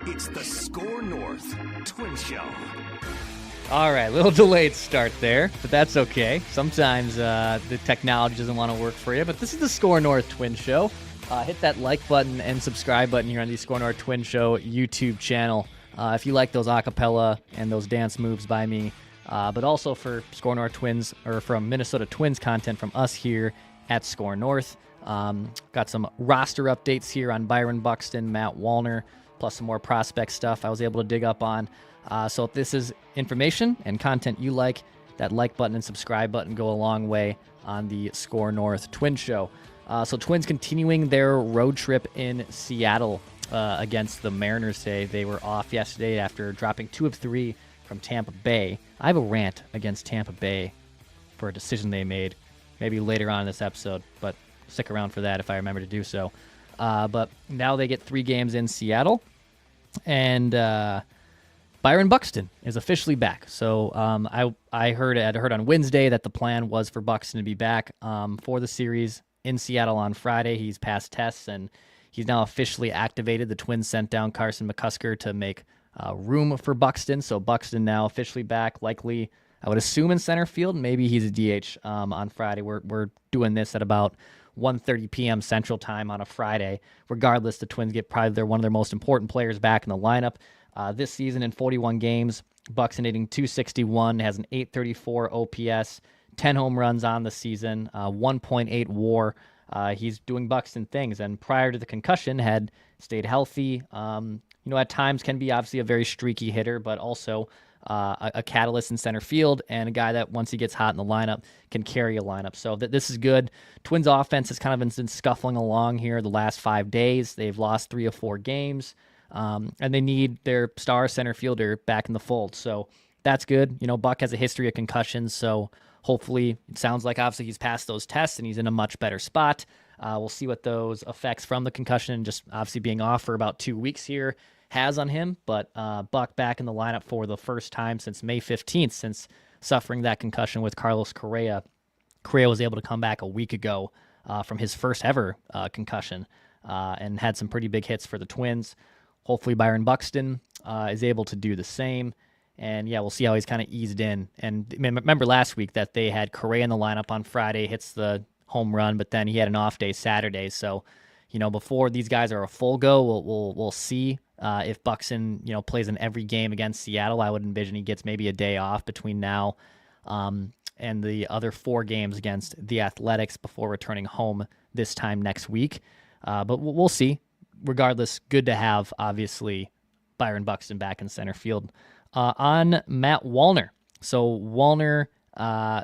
It's the SKOR North Twins Show. All right, little delayed start there, but that's okay. Sometimes the technology doesn't want to work for you, but this is the SKOR North Twins Show. Hit that like button and subscribe button here on the SKOR North Twins Show YouTube channel if you like those acapella and those dance moves by me, but also for SKOR North Twins, or from Minnesota Twins content from us here at SKOR North. Got some roster updates here on Byron Buxton, Matt Wallner, plus some more prospect stuff I was able to dig up on. So if this is information and content you like, that like button and subscribe button go a long way on the SKOR North Twins Show. So Twins continuing their road trip in Seattle against the Mariners today. They were off yesterday after dropping 2 of 3 from Tampa Bay. I have a rant against Tampa Bay for a decision they made, maybe later on in this episode, but stick around for that if I remember to do so. But now they get 3 games in Seattle, and Byron Buxton is officially back. So I heard on Wednesday that the plan was for Buxton to be back for the series in Seattle on Friday. He's passed tests, and he's now officially activated. The Twins sent down Carson McCusker to make room for Buxton. So Buxton now officially back, likely, I would assume, in center field. Maybe he's a DH on Friday. We're doing this at about 1:30 p.m. Central Time on a Friday. Regardless, the Twins get probably one of their most important players back in the lineup. This season in 41 games, Buxton hitting .261, has an .834 OPS, 10 home runs on the season, 1.8 WAR. He's doing Buxton things, and prior to the concussion, had stayed healthy. At times can be obviously a very streaky hitter, but also a catalyst in center field, and a guy that once he gets hot in the lineup can carry a lineup. So this is good. Twins offense has kind of been scuffling along here the last 5 days. They've lost 3 of 4 games, and they need their star center fielder back in the fold. So that's good. Buck has a history of concussions, so hopefully it sounds like obviously he's passed those tests and he's in a much better spot. We'll see what those effects from the concussion and just obviously being off for about 2 weeks here has on him, but Buck back in the lineup for the first time since May 15th, since suffering that concussion with Carlos Correa. Correa was able to come back a week ago from his first ever concussion and had some pretty big hits for the Twins. Hopefully Byron Buxton is able to do the same, and yeah, we'll see how he's kind of eased in. And remember last week that they had Correa in the lineup on Friday, hits the home run, but then he had an off day Saturday, so before these guys are a full go, we'll see if Buxton, plays in every game against Seattle. I would envision he gets maybe a day off between now and the other 4 games against the Athletics before returning home this time next week. But we'll see. Regardless, good to have, obviously, Byron Buxton back in center field. On Matt Wallner. So Wallner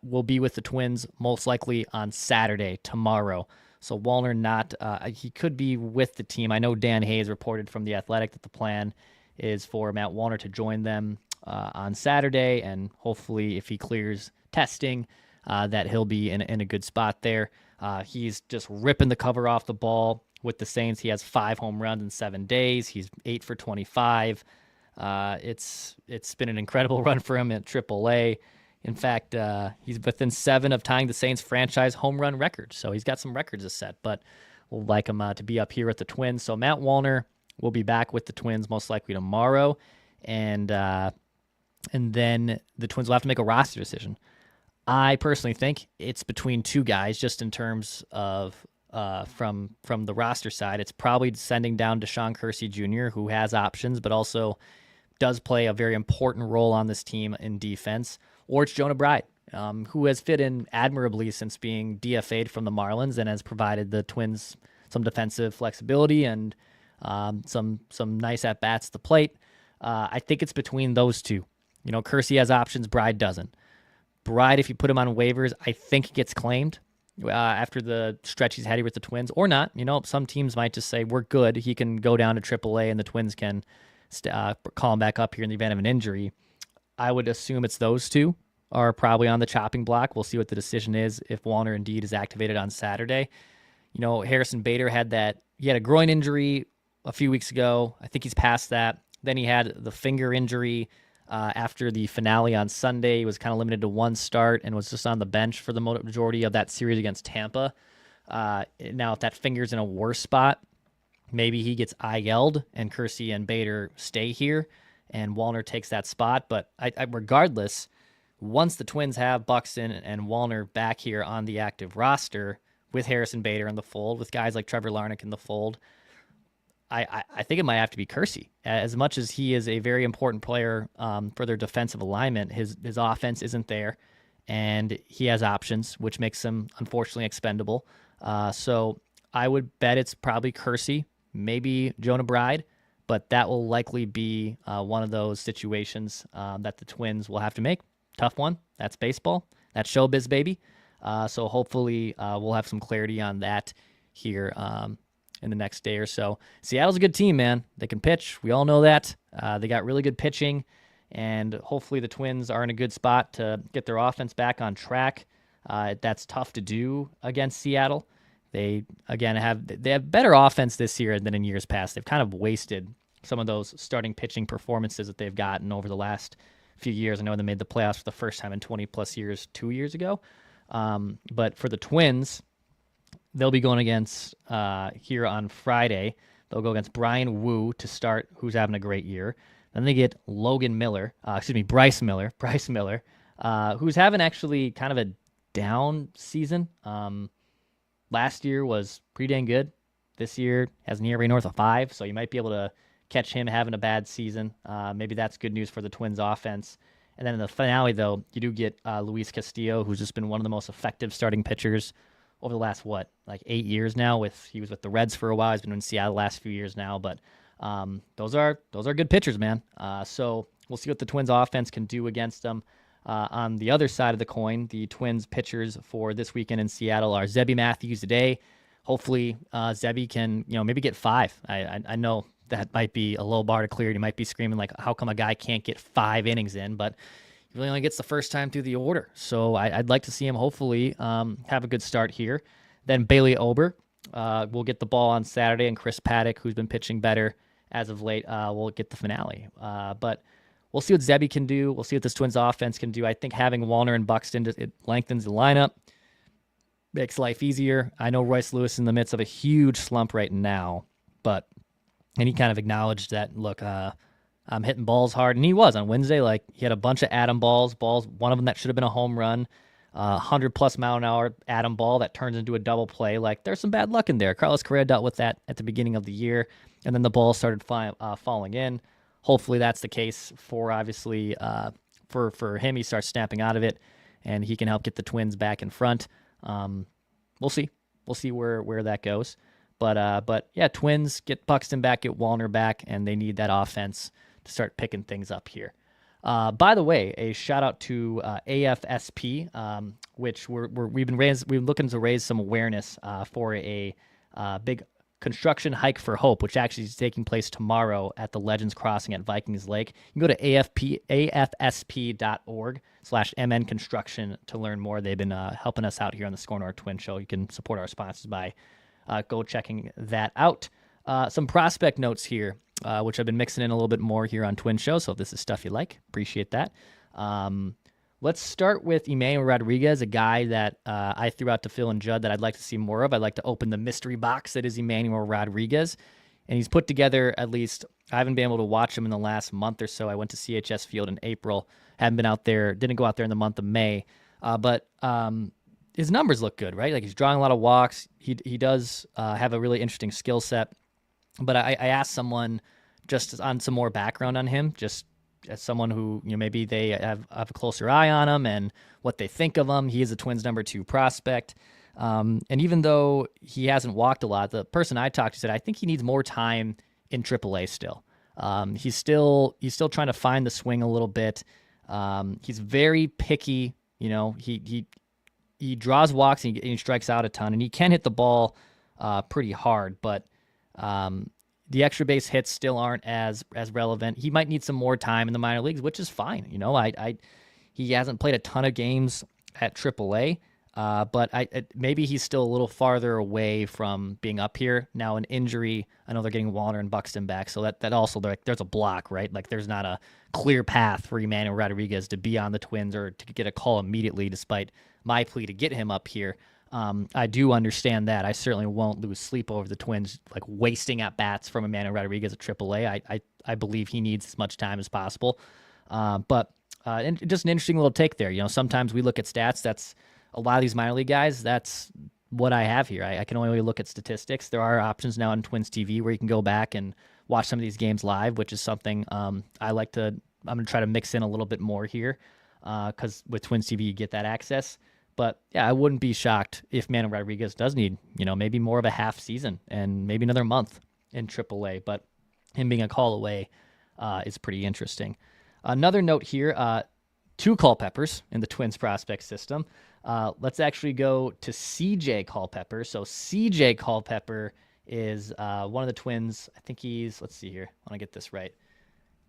will be with the Twins most likely on Saturday, tomorrow. So Wallner he could be with the team. I know Dan Hayes reported from The Athletic that the plan is for Matt Wallner to join them on Saturday, and hopefully if he clears testing, that he'll be in a good spot there. He's just ripping the cover off the ball with the Saints. He has 5 home runs in 7 days. He's 8 for 25. It's been an incredible run for him at AAA. In fact, he's within 7 of tying the Saints franchise home run record. So he's got some records to set, but we'll like him to be up here with the Twins. So Matt Wallner will be back with the Twins most likely tomorrow. And then the Twins will have to make a roster decision. I personally think it's between 2 guys, just in terms of from the roster side. It's probably sending down Deshaun Kersey Jr., who has options, but also does play a very important role on this team in defense. Or it's Jonah Bride, who has fit in admirably since being DFA'd from the Marlins and has provided the Twins some defensive flexibility and some nice at-bats at the plate. I think it's between those 2. Kersey has options, Bride doesn't. Bride, if you put him on waivers, I think gets claimed after the stretch he's had here with the Twins, or not. Some teams might just say, we're good. He can go down to AAA and the Twins can call him back up here in the event of an injury. I would assume it's those 2 are probably on the chopping block. We'll see what the decision is if Wallner indeed is activated on Saturday. Harrison Bader had a groin injury a few weeks ago. I think he's past that. Then he had the finger injury after the finale on Sunday. He was kind of limited to 1 start and was just on the bench for the majority of that series against Tampa. Now, if that finger's in a worse spot, maybe he gets IL'd and Kersey and Bader stay here and Wallner takes that spot. But regardless, once the Twins have Buxton and Wallner back here on the active roster with Harrison Bader in the fold, with guys like Trevor Larnach in the fold, I think it might have to be Kersey. As much as he is a very important player for their defensive alignment, his offense isn't there, and he has options, which makes him, unfortunately, expendable. So I would bet it's probably Kersey, maybe Jonah Bride, but that will likely be one of those situations that the Twins will have to make. Tough one. That's baseball. That's showbiz, baby. So hopefully we'll have some clarity on that here in the next day or so. Seattle's a good team, man. They can pitch. We all know that. They got really good pitching, and hopefully the Twins are in a good spot to get their offense back on track. That's tough to do against Seattle. They, again, have better offense this year than in years past. They've kind of wasted some of those starting pitching performances that they've gotten over the last few years. I know they made the playoffs for the first time in 20-plus years 2 years ago. But for the Twins, they'll be going against, here on Friday, they'll go against Brian Wu to start, who's having a great year. Then they get Bryce Miller, who's having actually kind of a down season. Last year was pretty dang good. This year has an ERA north of 5, so you might be able to catch him having a bad season. Maybe that's good news for the Twins offense. And then in the finale, though, you do get Luis Castillo, who's just been one of the most effective starting pitchers over the last, 8 years now. He was with the Reds for a while. He's been in Seattle the last few years now. But those are good pitchers, man. So we'll see what the Twins offense can do against them. On the other side of the coin, the Twins pitchers for this weekend in Seattle are Zebby Matthews today. Hopefully Zebby can maybe get 5. I know that might be a low bar to clear. You might be screaming like, how come a guy can't get 5 innings in? But he really only gets the first time through the order. So I'd like to see him hopefully have a good start here. Then Bailey Ober will get the ball on Saturday, and Chris Paddock, who's been pitching better as of late, will get the finale. But we'll see what Zebby can do. We'll see what this Twins offense can do. I think having Wallner and Buxton, it lengthens the lineup, makes life easier. I know Royce Lewis is in the midst of a huge slump right now, and he kind of acknowledged that, look, I'm hitting balls hard. And he was on Wednesday. Like, he had a bunch of atom balls, one of them that should have been a home run, 100-plus mile an hour atom ball that turns into a double play. Like, there's some bad luck in there. Carlos Correa dealt with that at the beginning of the year, and then the ball started falling in. Hopefully that's the case for, obviously, for him. He starts snapping out of it, and he can help get the Twins back in front. We'll see. We'll see where that goes. But yeah, Twins get Buxton back, get Wallner back, and they need that offense to start picking things up here. By the way, a shout out to AFSP, which we've been looking to raise some awareness for a big construction hike for hope, which actually is taking place tomorrow at the Legends Crossing at Vikings Lake. You can go to afsp.org/MN Construction to learn more. They've been helping us out here on the SKOR North Twins Show. You can support our sponsors by go checking that out. Some prospect notes here, which I've been mixing in a little bit more here on Twin Show, so if this is stuff you like, appreciate that. Let's start with Emanuel Rodriguez, a guy that I threw out to Phil and Judd that I'd like to see more of. I'd like to open the mystery box that is Emanuel Rodriguez, and he's put together, at least, I haven't been able to watch him in the last month or so. I went to CHS Field in April, haven't been out there, didn't go out there in the month of May, but his numbers look good, right? Like, he's drawing a lot of walks. He does have a really interesting skill set. But I asked someone just on some more background on him, just as someone who, maybe they have a closer eye on him and what they think of him. He is a Twins number 2 prospect. And even though he hasn't walked a lot, the person I talked to said, I think he needs more time in AAA still. He's still trying to find the swing a little bit. He's very picky. He draws walks and he strikes out a ton, and he can hit the ball pretty hard, but the extra base hits still aren't as relevant. He might need some more time in the minor leagues, which is fine. He hasn't played a ton of games at AAA, but maybe he's still a little farther away from being up here. Now, an injury, I know they're getting Wallner and Buxton back, so that also, there's a block, right? Like, there's not a clear path for Emanuel Rodriguez to be on the Twins or to get a call immediately, despite my plea to get him up here. I do understand that. I certainly won't lose sleep over the Twins like wasting at bats from Emanuel Rodriguez at AAA. I believe he needs as much time as possible. But just an interesting little take there. Sometimes we look at stats. That's a lot of these minor league guys. That's what I have here. I can only look at statistics. There are options now on Twins TV where you can go back and watch some of these games live, which is something I like to. I'm going to try to mix in a little bit more here because with Twins TV you get that access. But yeah, I wouldn't be shocked if Manuel Rodriguez does need, maybe more of a half season and maybe another month in AAA. But him being a call away is pretty interesting. Another note here, 2 Culpeppers in the Twins prospect system. Let's actually go to CJ Culpepper. So CJ Culpepper is one of the Twins. I think let's see here. I want to get this right.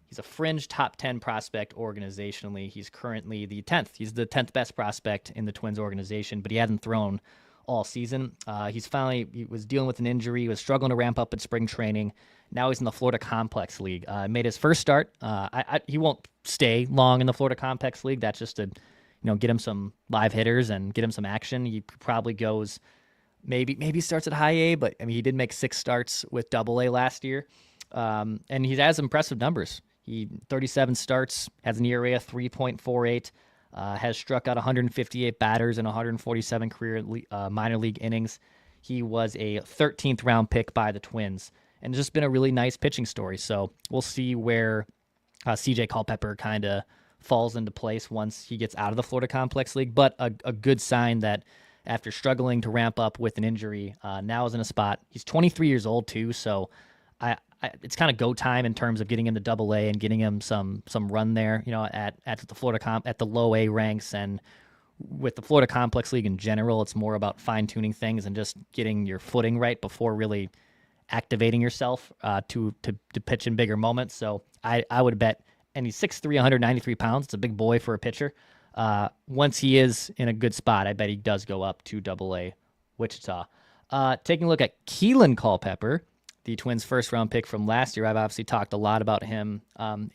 He's a fringe top 10 prospect organizationally. He's currently the 10th. He's the 10th best prospect in the Twins organization, but he hadn't thrown all season. He was dealing with an injury. He was struggling to ramp up in spring training. Now he's in the Florida Complex League. Made his first start. He won't stay long in the Florida Complex League. That's just to, get him some live hitters and get him some action. He probably goes, maybe starts at high A, but he did make 6 starts with Double A last year, and he has impressive numbers. He 37 starts, has an ERA of 3.48, has struck out 158 batters in 147 career minor league innings. He was a 13th round pick by the Twins, and it's just been a really nice pitching story. So we'll see where CJ Culpepper kind of falls into place once he gets out of the Florida Complex League. But a good sign that after struggling to ramp up with an injury, now is in a spot. He's 23 years old too, so it's kind of go time in terms of getting him to Double A and getting him some run there, at the Florida at the low A ranks. And with the Florida Complex League in general, it's more about fine tuning things and just getting your footing right before really activating yourself to pitch in bigger moments. So I would bet, and he's 6'3", 193 pounds. It's a big boy for a pitcher. Once he is in a good spot, I bet he does go up to Double A Wichita. Taking a look at Keelan Culpepper, the Twins' first-round pick from last year. I've obviously talked a lot about him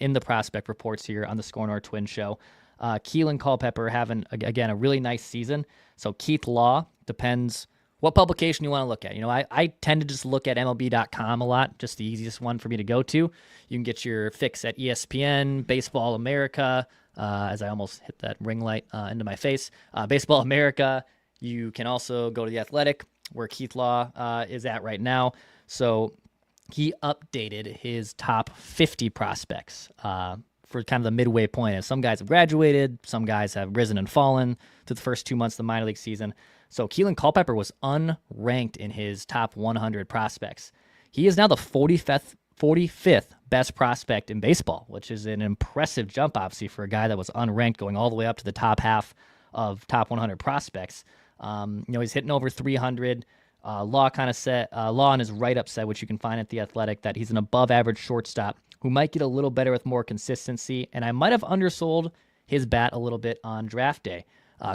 in the prospect reports here on the SKOR North Twins Show. Keelan Culpepper having, again, a really nice season. So Keith Law, depends what publication you want to look at. I tend to just look at MLB.com a lot, just the easiest one for me to go to. You can get your fix at ESPN, Baseball America, as I almost hit that ring light into my face. Baseball America. You can also go to The Athletic, where Keith Law is at right now. So he updated his top 50 prospects for kind of the midway point. As some guys have graduated, some guys have risen and fallen to the first 2 months of the minor league season. So Keelan Culpepper was unranked in his top 100 prospects. He is now the 45th best prospect in baseball, which is an impressive jump, obviously, for a guy that was unranked going all the way up to the top half of top 100 prospects. He's hitting over 300. Law on his write-up said, which you can find at The Athletic, that he's an above-average shortstop who might get a little better with more consistency, and I might have undersold his bat a little bit on draft day.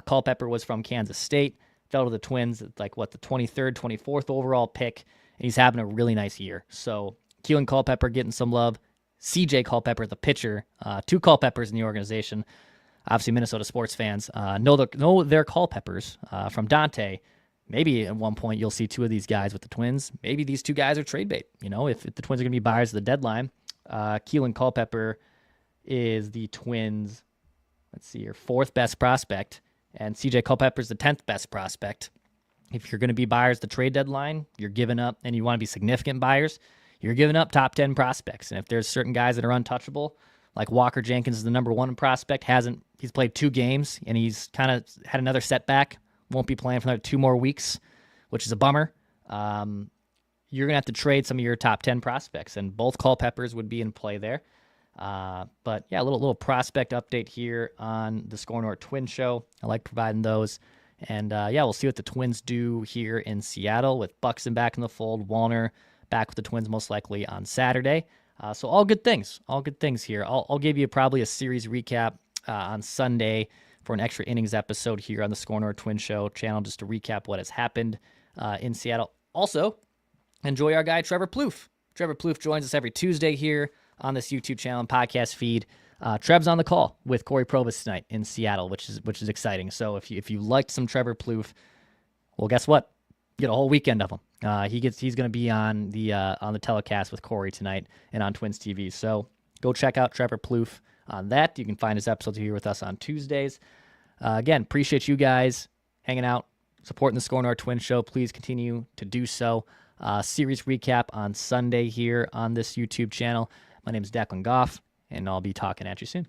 Culpepper was from Kansas State, fell to the Twins at the 23rd, 24th overall pick, and he's having a really nice year. So Keelan Culpepper getting some love. CJ Culpepper, the pitcher, 2 Culpeppers in the organization. Obviously, Minnesota sports fans know their Culpeppers from Dante. Maybe at one point you'll see 2 of these guys with the Twins. Maybe these 2 guys are trade bait. If the Twins are going to be buyers at the deadline, Keelan Culpepper is the Twins' 4th best prospect, and CJ Culpepper is the 10th best prospect. If you're going to be buyers at the trade deadline, you're giving up, and you want to be significant buyers, you're giving up top 10 prospects. And if there's certain guys that are untouchable, like Walker Jenkins is the number 1 prospect, he's played 2 games, and he's kind of had another setback. Won't be playing for another 2 more weeks, which is a bummer. You're going to have to trade some of your top 10 prospects, and both Culpeppers would be in play there. But yeah, a little prospect update here on the SKOR North Twins Show. I like providing those. And we'll see what the Twins do here in Seattle with Buxton back in the fold, Wallner back with the Twins most likely on Saturday. So all good things here. I'll give you probably a series recap on Sunday for an extra innings episode here on the SKOR North Twins Show channel, just to recap what has happened in Seattle. Also, enjoy our guy Trevor Plouffe. Trevor Plouffe joins us every Tuesday here on this YouTube channel and podcast feed. Trev's on the call with Corey Probus tonight in Seattle, which is exciting. So if you liked some Trevor Plouffe, Well, guess what? You get a whole weekend of them. He's going to be on the telecast with Corey tonight and on Twins TV. So go check out Trevor Plouffe on that. You can find his episodes here with us on Tuesdays. Again, appreciate you guys hanging out, supporting the SKOR North Twins Show. Please continue to do so. Series recap on Sunday here on this YouTube channel. My name is Declan Goff, and I'll be talking at you soon.